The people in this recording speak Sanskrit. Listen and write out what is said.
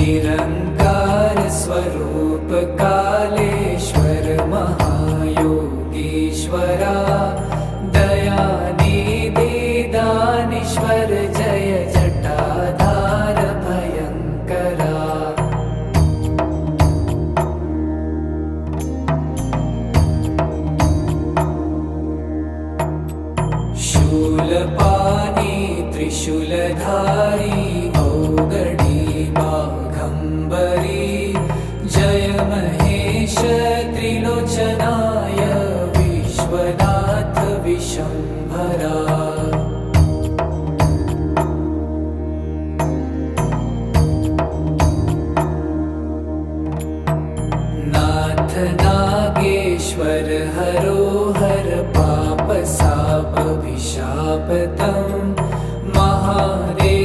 निरंकार स्वरूप कालेश्वर महायोगीश्वरा दयानिधि दानीश्वर जय जटाधार भयंकरा। शूलपाणी त्रिशूलधारी औगडी बाघंबरी जय महेश